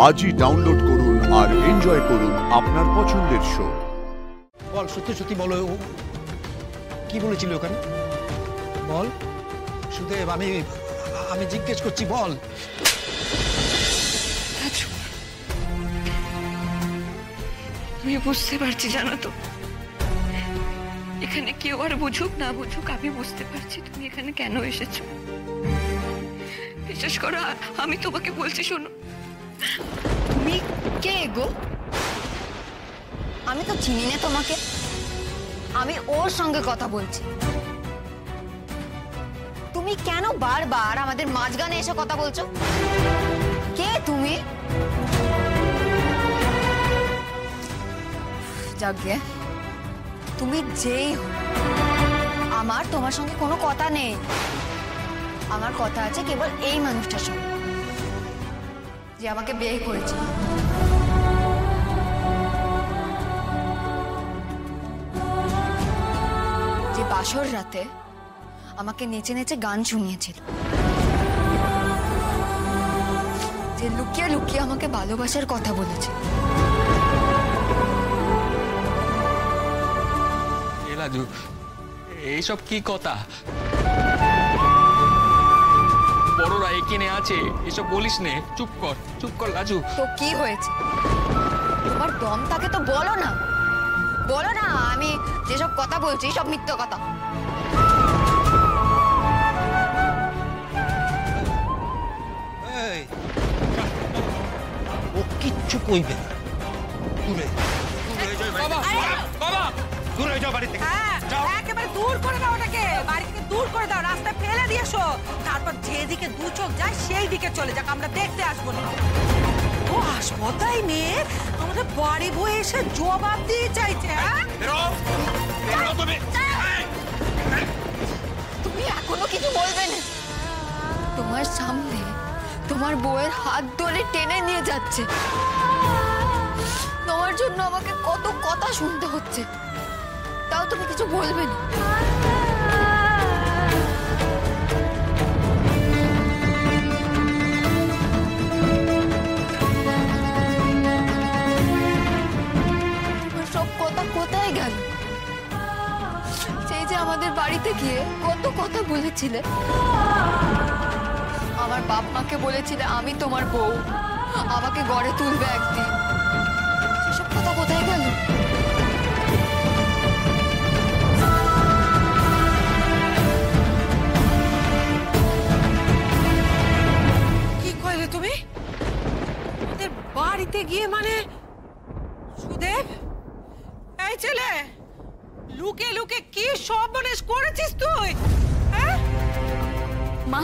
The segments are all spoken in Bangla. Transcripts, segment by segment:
আজই ডাউনলোড করুন আর এনজয় করুন আপনার পছন্দের শো। বল, সত্যি সত্যি বলো, কি বলেছিল ওখানে? বল সুদেব, আমি জিজ্ঞেস করছি, বল। আমি বুঝতে পারছি, জানো তো, এখানে কেউ আর বুঝুক না বুঝুক, আমি বুঝতে পারছি তুমি এখানে কেন এসেছো। বিশেষ করে আমি তোমাকে বলছি, শোনো। তুমি কে গো? আমি তো চিনি না তোমাকে। আমি ওর সঙ্গে কথা বলছি। তুমি কেন বারবার আমাদের মাঝখানে এসে কথা বলছো? কে তুমি? যাকে তুমি যেই হো, আমার তোমার সঙ্গে কোনো কথা নেই। আমার কথা আছে কেবল এই মানুষটার সঙ্গে, যে আমাকে বিয়ে করেছে। যে বাসর রাতে আমাকে নেচে নেচে গান শুনিয়েছিল, যে লুকিয়ে লুকিয়ে আমাকে ভালোবাসার কথা বলেছে। রাজু, এইসব কি কথা? বড়রা এখানে আছে, এসব বলিস নে। চুপ কর রাজু। তো কি হয়েছে? তোমার দম থাকে তো বলো না, বলো না। আমি যেসব কথা বলছি সব মিথ্যে কথা। ও কিচ্ছু কইবে না। একেবারে দূর করে দাও ওটাকে, বাড়ি থেকে দূর করে দাও, রাস্তায় ফেলে দিয়েছো। তারপর যেদিকে দু চোখ যায় সেই দিকে চলে যাক, আমরা দেখতে আসবো না। ও হাসপাতাল মেয়ে আমাদের বাড়ি বয়ে এসে জবাব দিয়ে চাইছে। তুমি এখনো কিছু বলবে না? তোমার সামনে তোমার বউয়ের হাত ধরে টেনে নিয়ে যাচ্ছে। তোমার জন্য আমাকে কত কথা শুনতে হচ্ছে, তাও তুমি কিছু বলবে না? তোমার সব কথা কোথায় গেল? সেই যে আমাদের বাড়িতে গিয়ে কত কথা বলেছিলে, আমার বাপ মাকে বলেছিলে আমি তোমার বউ, আমাকে গড়ে তুলবে একদিন। সেসব কথা কোথায় গেল? কি কইলে তুমি? আমাদের বাড়িতে গিয়ে মানে? সুদেব, এই ছেলে, লুকে লুকে কি সর্বনাশ করেছিস তুই? হ্যাঁ মা,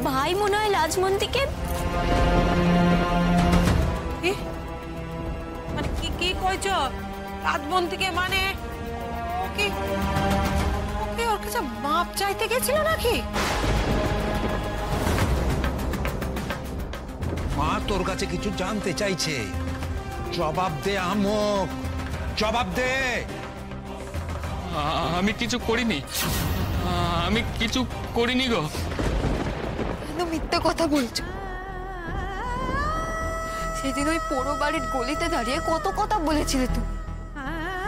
ভাই মনে হয় রাজমন্ত্রীকে। মানে কি কইছ? রাজমন্ত্রীকে মানে ওকে ওর কাছে মাপ চাইতে গেছিল নাকি? মা তোর কাছে কিছু জানতে চাইছে, জবাব দে। আমক, জবাব দে। আমি কিছু করিনি, আমি কিছু করিনি গো। কেন মিথ্যে কথা বলছো? সেদিন ওই পোড়ো বাড়ির গলিতে দাঁড়িয়ে কত কথা বলেছিলে তুমি।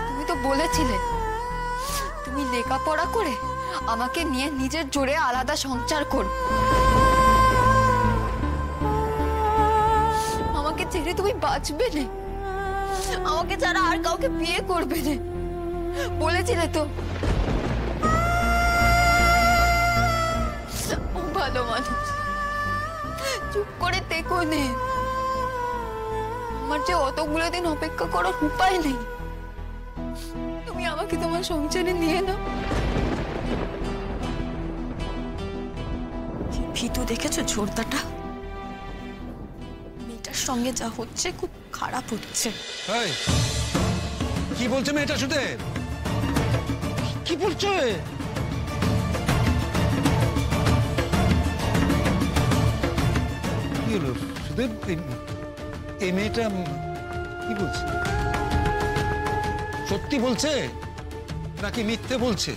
তুমি তো বলেছিলে তুমি লেখাপড়া করে আমাকে নিয়ে নিজের জোরে আলাদা সংসার করো। আমাকে ছেড়ে তুমি বাঁচবে না, আমাকে ছাড়া আর কাউকে বিয়ে করবে না বলেছিলে তো। ভালো মানুষ, চুপ করে দেখো নে। আমার যে অতগুলো দিন অপেক্ষা করার উপায় নেই, তুমি আমাকে তোমার সংসারে নিয়ে নাও। ভীতু দেখেছো ছোড়দাটা? মেয়েটার সঙ্গে যা হচ্ছে খুব খারাপ হচ্ছে। কি বলছে মেয়েটা? সুদেব, কি বলছো? কি হলো সুদেব? এই মেয়েটা কি বলছে? সত্যি বলছে নাকি মিথ্যে বলছে?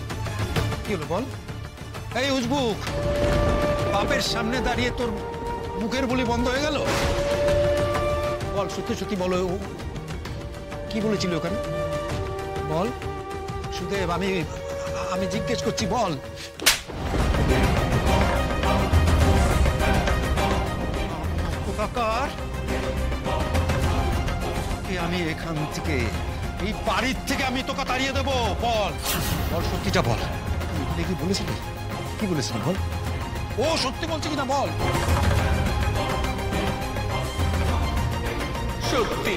কি হলো বল? এই উজবুক, বাপের সামনে দাঁড়িয়ে তোর মুখের বুলি বন্ধ হয়ে গেল? বল সত্যি সত্যি বলো কি বলেছিল ওখানে বল সুদেব আমি আমি জিজ্ঞেস করছি বল কাকার আমি এখান থেকে এই বাড়ির থেকে আমি তোকে তাড়িয়ে দেবো বল বল সত্যিটা বল তুই কি বলেছিলি কি বলেছিলি বল ও সত্যি বলছে কিনা বল সত্যি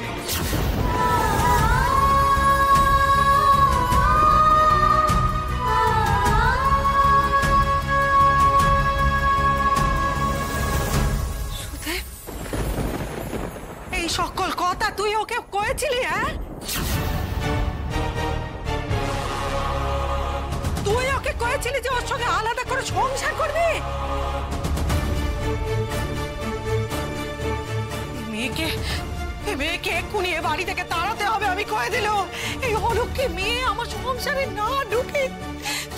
এই সকল কথা তুই ওকে কয়েছিলি হ্যাঁ তুই ওকে কয়েছিলি যে ওর সঙ্গে আলাদা করে সংসার করবি মেয়েকে এক্ষুনি এ বাড়ি থেকে তাড়াতে হবে আমি কয়ে দিল এই অলক্ষী মেয়ে আমার সংসারে না ঢুকে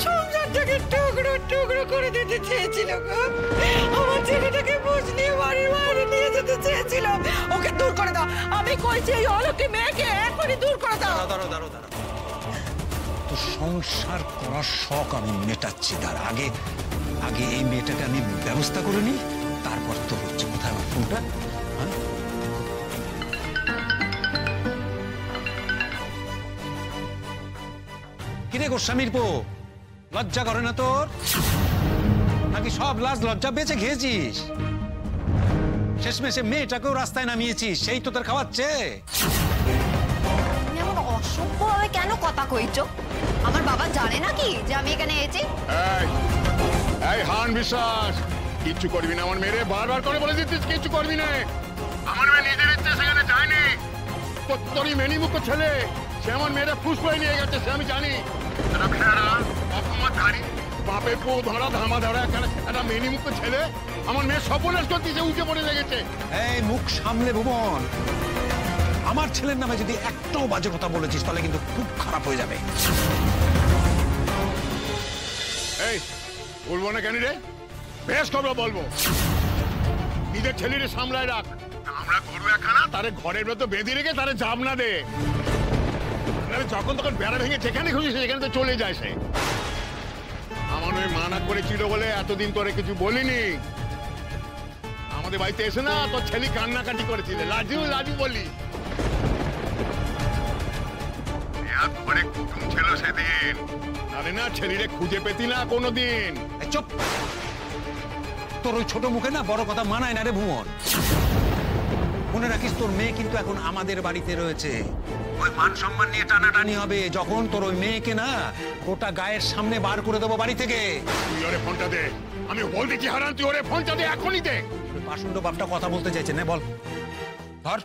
সংসারটাকে টুকরো টুকরো করে দিতে চেয়েছিল গো আমার ছেলেটাকে বুঝ নিয়ে বাড়ির বাইরে নিয়ে যেতে চেয়েছিল ওকে দূর করে দাও আমি কইছি এই অলক্ষী মেয়েকে এখনই দূর করে দাও দাঁড়াও তো সংসার করার শখ আমি মেটাচ্ছি তার আগে আগে এই মেয়েটাকে আমি ব্যবস্থা করে নিই তারপর তো হচ্ছে কোথায় আমার ফোনটা হ্যাঁ কিরে গোস্বামীর পো লজ্জা করে না তোর নাকি সব লাজ লজ্জা বেঁচে খেয়েছিস শেষমেশে মেয়েটাকেও রাস্তায় নামিয়েছিস সেই তো তোর খাওয়াচ্ছে তুমি এমন অসভ্যভাবে কেন কথা কইছো আমার বাবা জানে নাকি যে আমি এখানে এসেছি এই হান বিশ্বাস কিচ্ছু করবি না আমার মেয়ে বারবার করে বলে দিচ্ছিস কিচ্ছু করবি না আমার মেয়ে নিজের ইচ্ছে সেখানে যায়নি তোরই মেনিমুখ ছেলে সে আমার মেয়েরা ফুস করে নিয়ে গেছে সে আমি জানি বাপে পো ধরা ধামা ধরা একটা মেনিমুখ ছেলে আমার মেয়ে সপনাশ করতেছে উঠে পড়ে লেগেছে এই মুখ সামলে ভুবন আমার ছেলের নামে যদি একটাও বাজে কথা বলেছিস তাহলে কিন্তু খুব খারাপ হয়ে যাবে এই বলবো না কেন রে বেশ খবর বলবো নিজের ছেলের সামলায় রাখ আমরা করবো একখানা তারে ঘরের ভেতর বেঁধে রেখে তারে জাম না দে যখন তখন বেড়া ভেঙে যেখানে খুশি সেখানে তো চলে যায় সে আমার ওই মানা করেছিল বলে এতদিন তোরে কিছু বলিনি আমাদের বাড়িতে এসে না তোর ছেলে কান্নাকাটি করেছিল লাজু বলি ঘরে কুটুম ছিল সেদিন আরে না ছেলেরে খুঁজে পেতি না কোনোদিন চুপ তোর ওই ছোট মুখে না বড় কথা মানায় না রে ভুবন মনে রাখিস তোর মেয়ে কিন্তু এখন আমাদের বাড়িতে রয়েছে ওই মান সম্মান নিয়ে টানাটানি হবে যখন তোর ওই মেয়েকে না গোটা গায়ের সামনে বার করে দেবো বাড়ি থেকে তুই ওরে ফোনটা দে আমি বলতেছি হারান তুই ওরে ফোনটা দে এখনই দে পাশুন্ড বাপটা কথা বলতে চাইছে না বল ধর